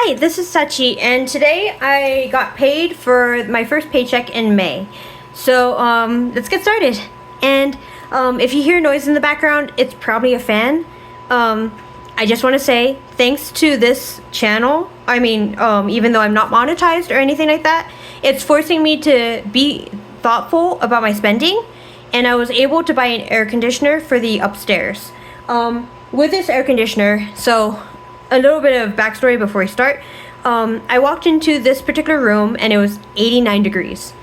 Hi, this is Sachii, and today I got paid for my first paycheck in May. So, let's get started. And, if you hear noise in the background, it's probably a fan. I just want to say thanks to this channel. Even though I'm not monetized or anything like that, it's forcing me to be thoughtful about my spending, and I was able to buy an air conditioner for the upstairs. With this air conditioner, so a little bit of backstory before we start. I walked into this particular room and it was 89 degrees.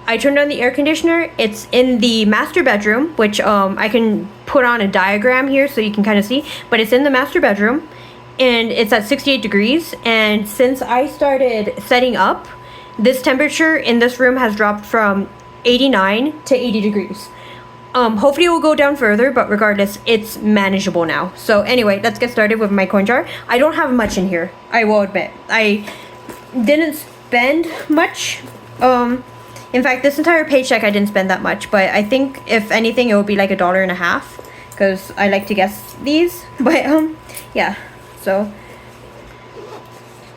I turned on the air conditioner. It's in the master bedroom, which I can put on a diagram here so you can kind of see, but it's in the master bedroom and it's at 68 degrees. And since I started setting up, this temperature in this room has dropped from 89 to 80 degrees. Hopefully it will go down further, but regardless, it's manageable now. So anyway, let's get started with my coin jar. I don't have much in here, I will admit. I didn't spend much. In fact, this entire paycheck I didn't spend that much, but I think if anything, it would be like $1.50, because I like to guess these. But yeah, so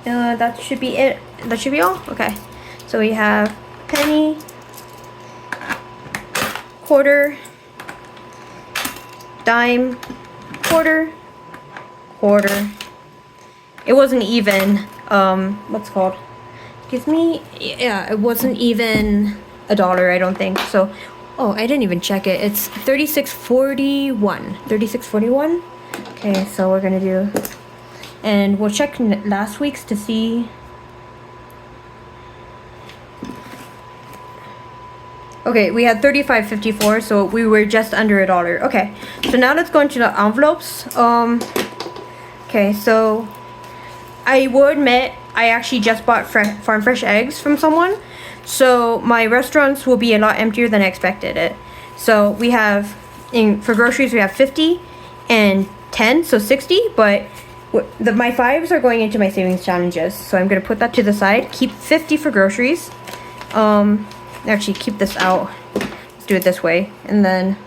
that should be it. That should be all. Okay, so we have penny, quarter, dime, quarter. It wasn't even what's it called? Excuse me. Yeah, it wasn't even $1, I don't think. So, oh, I didn't even check it. It's 36.41. 36.41. Okay, so we're gonna do, and we'll check last week's to see. Okay, we had 35.54, so we were just under $1. Okay, so now let's go into the envelopes. Okay, so I will admit I actually just bought farm fresh eggs from someone, so my restaurants will be a lot emptier than I expected it. So we have, for groceries, we have 50 and 10, so 60, but my 5s are going into my savings challenges, so I'm gonna put that to the side. Keep 50 for groceries. Actually, keep this out. Let's do it this way, and then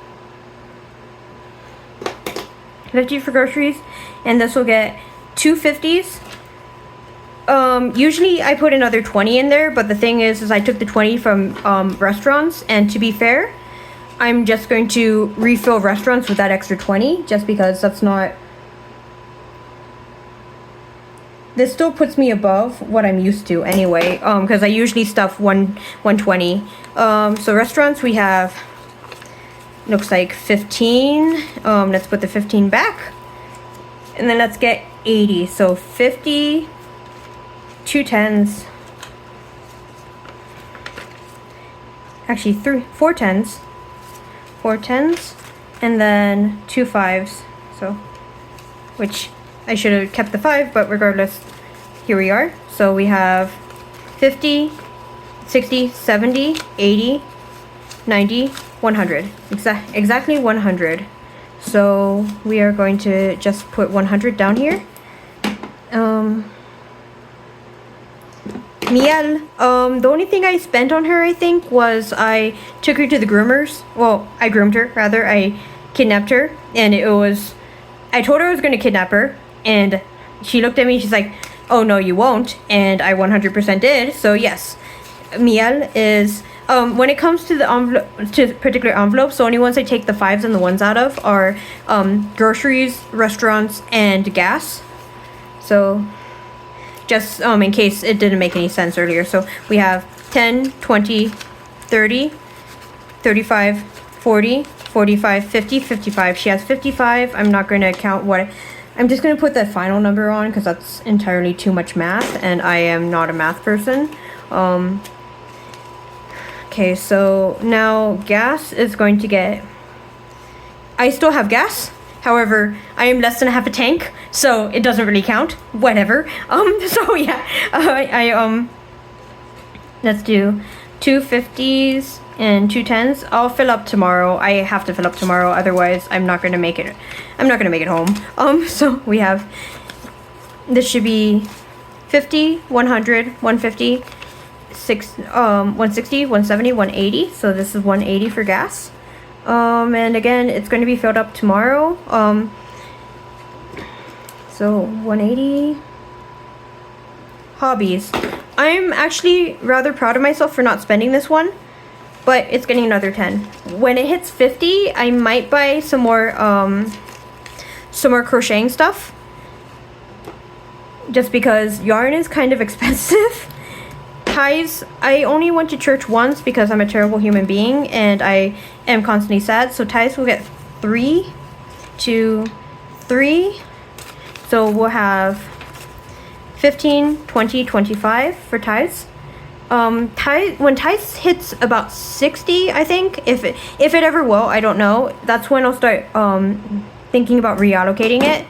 50 for groceries, and this will get 2 50s. Usually I put another 20 in there, but the thing is I took the 20 from restaurants, and to be fair, I'm just going to refill restaurants with that extra 20, just because that's not. This still puts me above what I'm used to anyway, because I usually stuff 120. So restaurants, we have, looks like 15. Let's put the 15 back, and then let's get 80. So 50, 2 10s, actually 4 10s, 4 10s, and then 2 5s. So, which I should have kept the 5, but regardless, here we are. So we have 50, 60, 70, 80, 90, 100. Exactly 100. So we are going to just put 100 down here. Miel, the only thing I spent on her, I think, was I took her to the groomers. Well, I groomed her, rather. I kidnapped her, and I told her I was going to kidnap her, and she looked at me, she's like, oh no, you won't, and I 100% did. So yes, Miel is, when it comes to the particular envelopes, the only ones I take the 5s and the 1s out of are groceries, restaurants, and gas. So just in case it didn't make any sense earlier. So we have 10, 20, 30, 35, 40, 45, 50, 55. She has 55. I'm not going to count I'm just going to put the final number on, because that's entirely too much math, and I am not a math person. Okay, so now gas is going to get, I still have gas. However, I am less than half a tank, so it doesn't really count. Whatever. So yeah, let's do 2 50s and 2 10s. I'll fill up tomorrow. I have to fill up tomorrow, otherwise I'm not gonna make it. I'm not gonna make it home. So we have, this should be 50, 100, 150, 160, 170, 180. So this is 180 for gas. And again, it's going to be filled up tomorrow. So 180, hobbies. I'm actually rather proud of myself for not spending this one, but it's getting another 10. When it hits 50, I might buy some more crocheting stuff, just because yarn is kind of expensive. Ties, I only went to church once because I'm a terrible human being and I am constantly sad. So ties will get 3, 2, 3. So we'll have 15, 20, 25 for ties. When ties hits about 60, I think, if it ever will, I don't know. That's when I'll start thinking about reallocating it.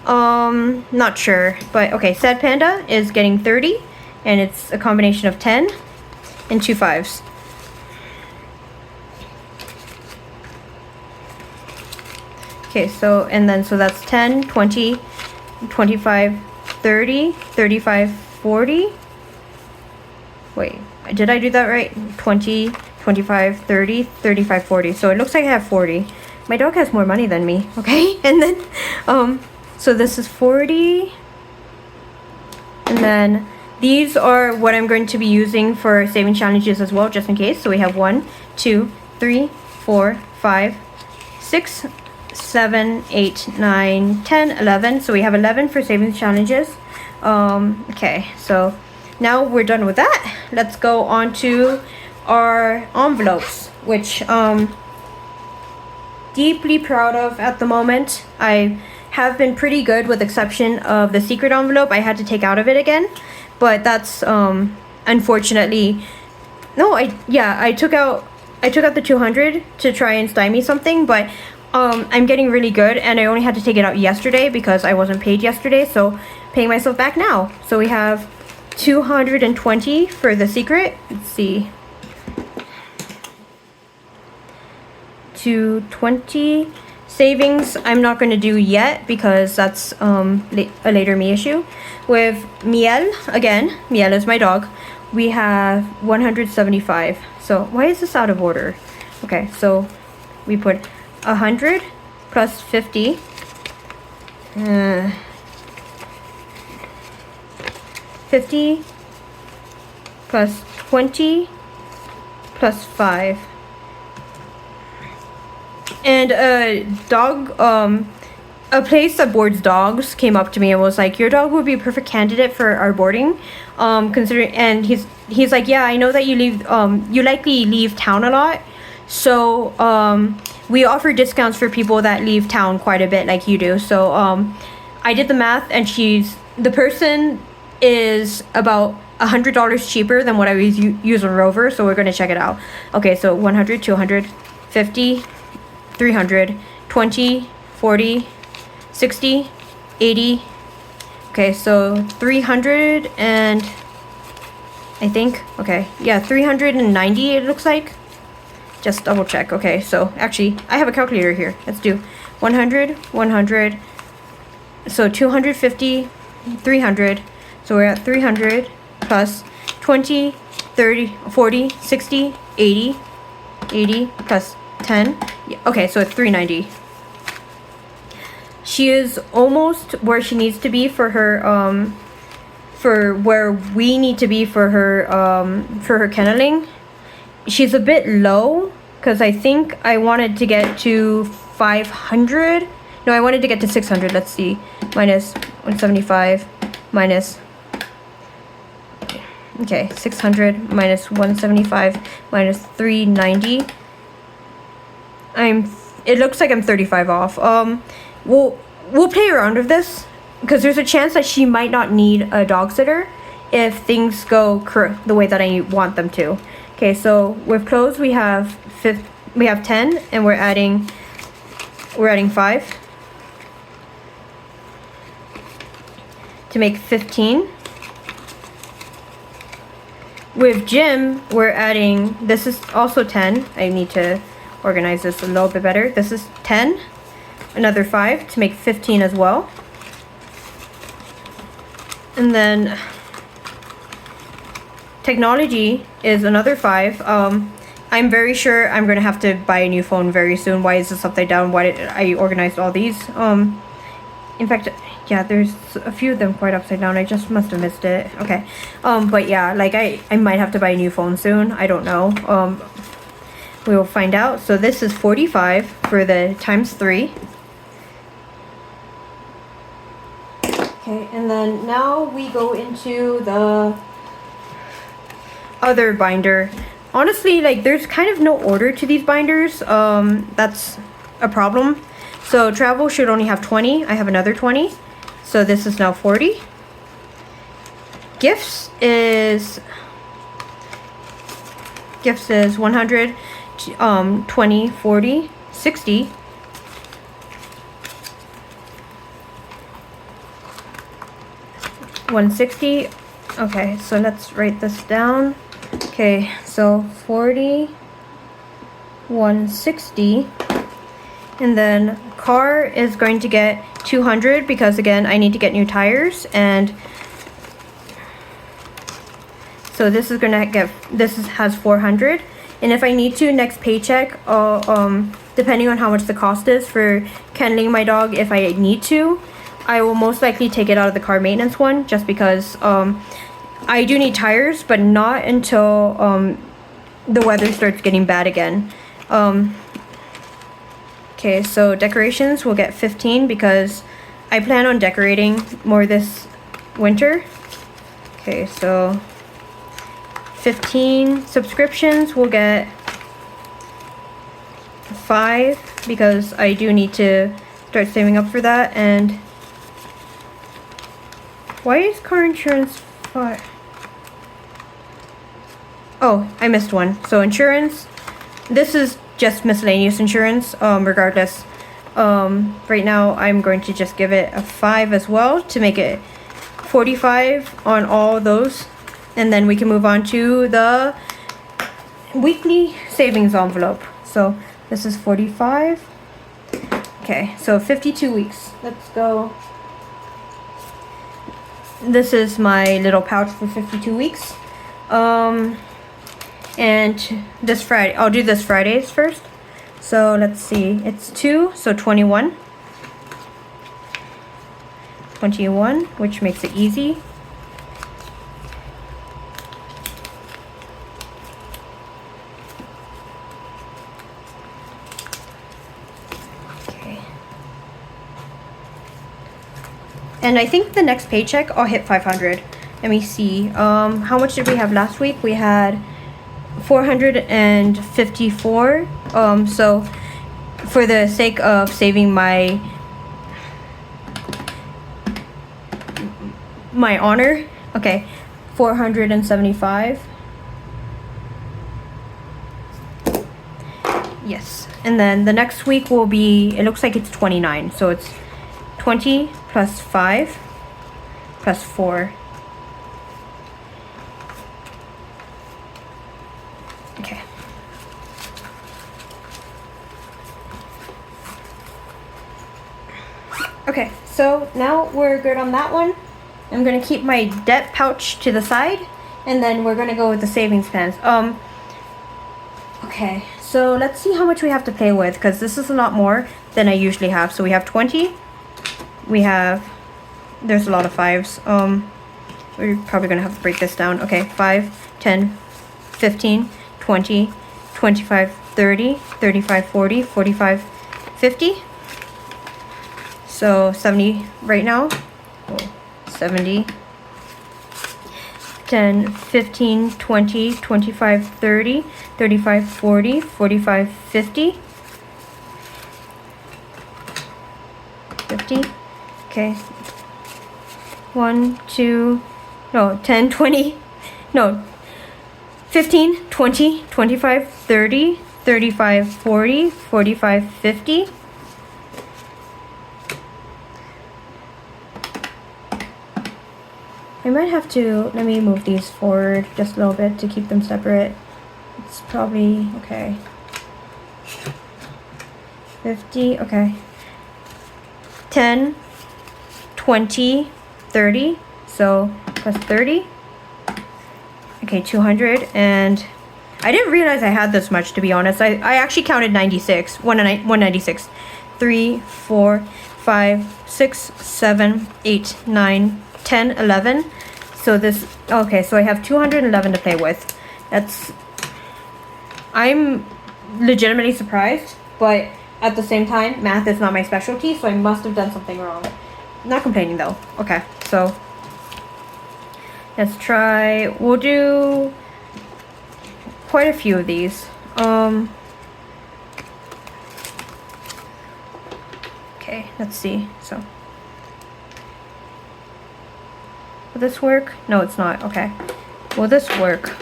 Not sure, but okay. Sad Panda is getting 30. And it's a combination of 10 and 2 5s. Okay, so that's 10, 20, 25, 30, 35, 40. Wait, did I do that right? 20, 25, 30, 35, 40. So it looks like I have 40. My dog has more money than me, okay? And then, so this is 40. And then these are what I'm going to be using for saving challenges as well, just in case. So we have 1, 2, 3, 4, 5, 6, 7, 8, 9, 10, 11. So we have 11 for saving challenges. Okay, so now we're done with that. Let's go on to our envelopes, which deeply proud of at the moment. I have been pretty good with exception of the secret envelope I had to take out of it again. But that's unfortunately I took out the 200 to try and stymie something, but I'm getting really good and I only had to take it out yesterday because I wasn't paid yesterday, so paying myself back now. So we have 220 for the secret. Let's see. 220 savings I'm not going to do yet because that's a later me issue. With Miel, again, Miel is my dog, we have 175. So why is this out of order? Okay, so we put 100 plus 50. 50 plus 20 plus 5. And a place that boards dogs came up to me and was like, your dog would be a perfect candidate for our boarding, considering, and he's like, yeah, I know that you likely leave town a lot, so we offer discounts for people that leave town quite a bit like you do. So I did the math and the person is about $100 cheaper than what I was use on Rover, so we're going to check it out. Okay, so 100, 200, 50, 300, 20, 40, 60, 80. Okay, so 300 and I think, okay, yeah, 390 it looks like. Just double check. Okay, so actually I have a calculator here. Let's do 100, 100. So 250, 300. So we're at 300 plus 20, 30, 40, 60, 80, 80 plus 10. Yeah, okay, so it's 390. She is almost where she needs to be for her for where we need to be for her kenneling. She's a bit low because I think I wanted to get to 500. No, I wanted to get to 600. Let's see. Minus 175 minus, okay, 600 minus 175 minus 390. It looks like I'm 35 off. We'll play around with this because there's a chance that she might not need a dog sitter if things go the way that I want them to. Okay, so with clothes we have 10 and we're adding 5 to make 15. With gym we're adding, this is also 10. I need to organize this a little bit better. This is 10, another 5 to make 15 as well. And then technology is another 5. I'm very sure I'm gonna have to buy a new phone very soon. Why is this upside down? Why did I organize all these? In fact, yeah, there's a few of them quite upside down. I just must have missed it. Okay. But yeah, like I might have to buy a new phone soon. I don't know. We will find out. So this is 45 for the ×3. Okay, and then now we go into the other binder. Honestly, like there's kind of no order to these binders. That's a problem. So travel should only have 20. I have another 20. So this is now 40. Gifts is 100, 20, 40, 60. 160. Okay, so let's write this down. Okay, so 40, 160. And then car is going to get 200 because again I need to get new tires, and so this is gonna get, has 400. And if I need to, next paycheck, depending on how much the cost is for kenneling my dog, if I need to, I will most likely take it out of the car maintenance one, just because I do need tires, but not until the weather starts getting bad again. Okay, so decorations will get 15 because I plan on decorating more this winter. Okay, so 15. Subscriptions will get 5 because I do need to start saving up for that. And why is car insurance 5? Oh, I missed one. So insurance, this is just miscellaneous insurance, regardless. Right now I'm going to just give it a 5 as well to make it 45 on all those, and then we can move on to the weekly savings envelope. So this is 45. Okay, so 52 weeks. Let's go. This is my little pouch for 52 weeks. And this Friday, I'll do this Fridays first. So let's see, it's 2, so 21. 21, which makes it easy. Okay. And I think the next paycheck I'll hit 500. Let me see. How much did we have last week? We had 454. So for the sake of saving my honor, okay, 475. Yes, and then the next week will be, it looks like it's 29, so it's 20 plus 5 plus 4. Okay. Okay, so now we're good on that one. I'm gonna keep my debt pouch to the side, and then we're gonna go with the savings plans. Okay, so let's see how much we have to play with, because this is a lot more than I usually have. So we have 20. We have, there's a lot of 5s. We're probably gonna have to break this down. Okay, 5, 10, 15, 20, 25, 30, 35, 40, 45, 50. So 70 right now. Oh, 70. 10, 15, 20, 25, 30, 35, 40, 45, 50. 50. Okay. 1, 2, no, 10, 20, no, 15, 20, 25, 30, 35, 40, 45, 50. I might have to, let me move these forward just a little bit to keep them separate. It's probably, okay. 50, okay. 10, 20, 30, so plus 30. Okay, 200, and I didn't realize I had this much, to be honest. I actually counted 96, 196. 3, 4, 5, 6, 7, 8, 9, 10, 11. So this, okay, so I have 211 to play with. I'm legitimately surprised, but at the same time, math is not my specialty, so I must have done something wrong. Not complaining though. Okay, so let's try, we'll do quite a few of these. Okay, let's see. So, will this work? No, it's not. Okay. Will this work?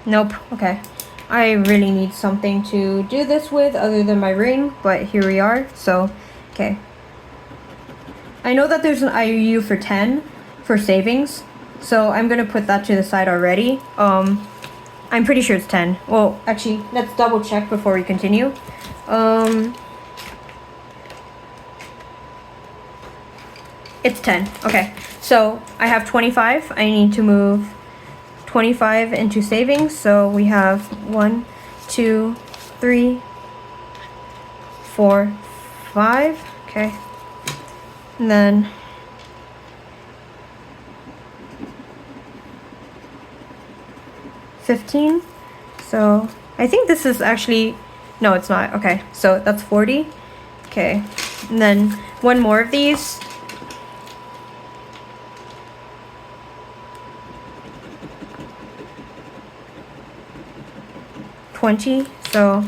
Nope. Okay. I really need something to do this with other than my ring, but here we are. So, okay. I know that there's an IOU for 10 for savings, so I'm gonna put that to the side already. I'm pretty sure it's 10. Well, actually, let's double check before we continue. It's 10. Okay, so I have 25. I need to move 25 into savings. So we have 1, 2, 3, 4, 5. Okay, and then 15. So I think this is actually, no, it's not. Okay, so that's 40. Okay, and then one more of these. So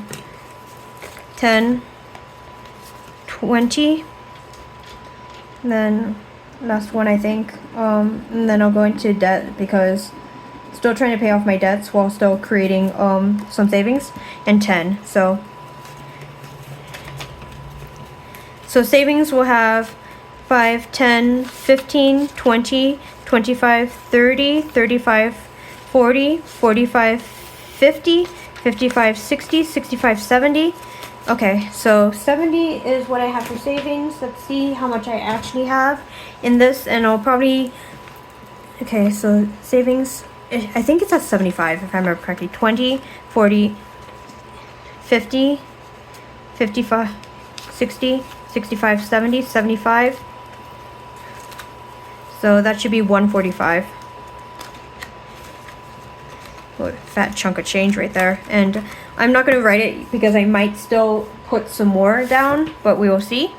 10, 20, and then last one I think, and then I'll go into debt because still trying to pay off my debts while still creating some savings, and 10. So savings will have 5, 10, 15, 20, 25, 30, 35, 40, 45, 50, 55, 60, 65, 70. Okay, so 70 is what I have for savings. Let's see how much I actually have in this, and I'll probably, okay, so savings, I think it's at 75 if I remember correctly. 20, 40, 50, 55, 60, 65, 70, 75. So that should be 145. What a fat chunk of change right there. And I'm not going to write it because I might still put some more down, but we will see.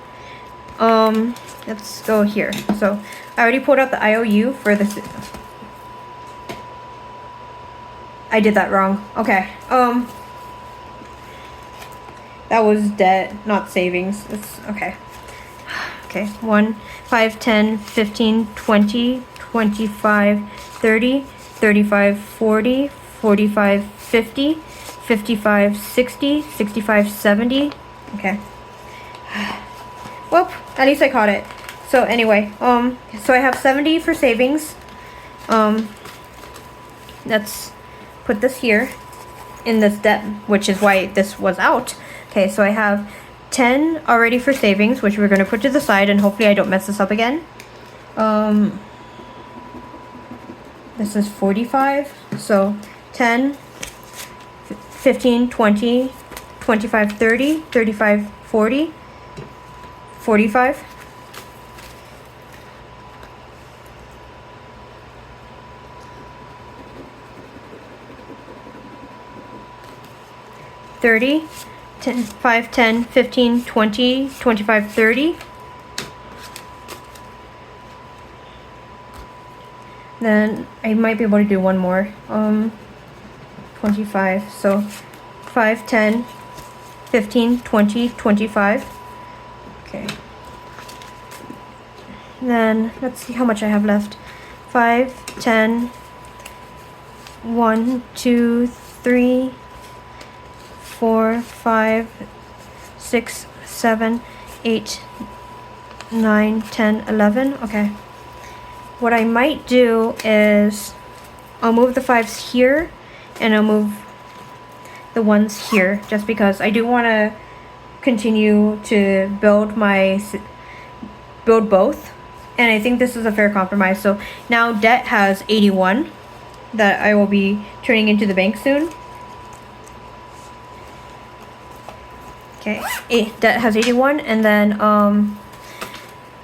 Let's go here. So I already pulled out the IOU for this. I did that wrong. Okay. That was debt, not savings. It's okay. Okay. 1, 5, 10, 15, 20, 25, 30, 35, 40, 45, 50, 55, 60, 65, 70. Okay. Well, at least I caught it. So anyway, so I have 70 for savings. Let's put this here in this debt, which is why this was out. Okay, so I have 10 already for savings, which we're going to put to the side, and hopefully I don't mess this up again. This is 45, so 10, 15, 20, 25, 30, 35, 40, 45. $30, 10, 5, 10, 15, 20, 25, 30. Then I might be able to do one more. 25. So 5, 10, 15, 20, 25. Okay. Then let's see how much I have left. 5, 10, 1, 2, 3, 4, 5, 6, 7, 8, 9, 10, 11. Okay. What I might do is I'll move the 5s here and I'll move the 1s here just because I do want to continue to build both, and I think this is a fair compromise. So now debt has 81 that I will be turning into the bank soon. Okay, debt has 81, and then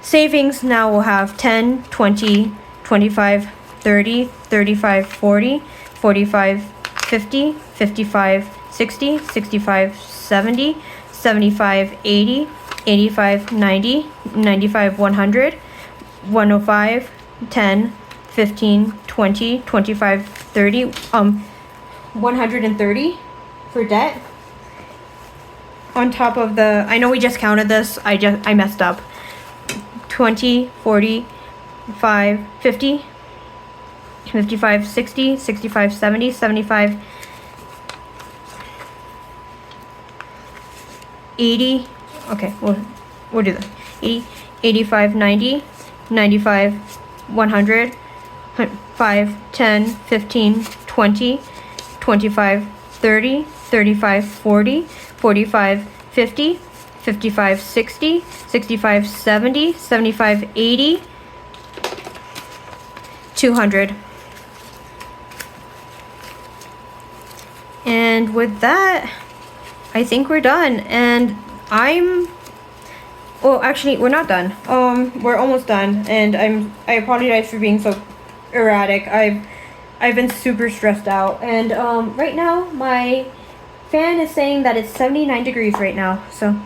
savings now will have 10, 20, 25, 30, 35, 40, 45, 50, 55, 60, 65, 70, 75, 80, 85, 90, 95, 100, 105, 10, 15, 20, 25, 30, 130 for debt. On top of the, I know we just counted this, I messed up. 20, 40, 50, 55, 60, 65, 70, 75, 80, okay, we'll do that. 80, 85, 90, 95, 100, 5, 10, 15, 20, 25, 30, 35, 40, 45, 50, 55, 60, 65, 70, 75, 80, 200. And with that, I think we're done. And well, actually, we're not done. We're almost done. And I apologize for being so erratic. I've been super stressed out. And right now, my fan is saying that it's 79 degrees right now. So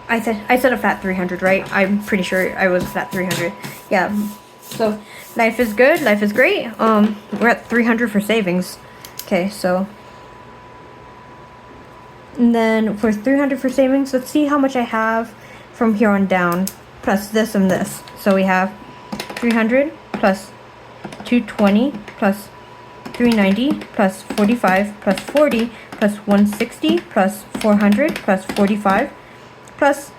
I said a flat 300, right? I'm pretty sure I was flat 300. Yeah. So life is good. Life is great. We're at 300 for savings. Okay, so. And then for 300 for savings, let's see how much I have from here on down, plus this and this. So we have 300 plus 220 plus 390 plus 45 plus 40 plus 160 plus 400 plus 45 plus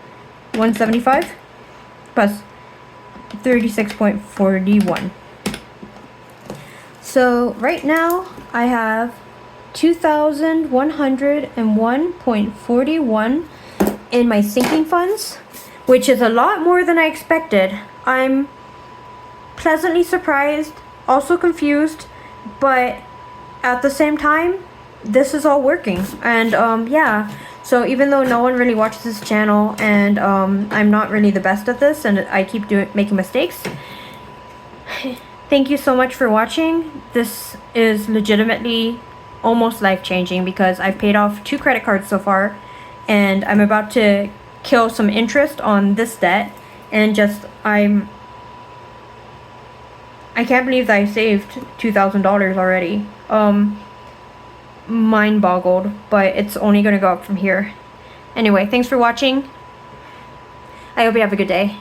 175 plus 36.41. So right now I have 2,101.41 in my sinking funds, which is a lot more than I expected. I'm pleasantly surprised, also confused, but at the same time, this is all working. And yeah, so even though no one really watches this channel, and I'm not really the best at this, and I keep making mistakes, thank you so much for watching. This is legitimately almost life-changing because I've paid off 2 credit cards so far, and I'm about to kill some interest on this debt, and just I can't believe that I saved $2,000 already. Mind boggled, but it's only gonna go up from here. Anyway, thanks for watching. I hope you have a good day.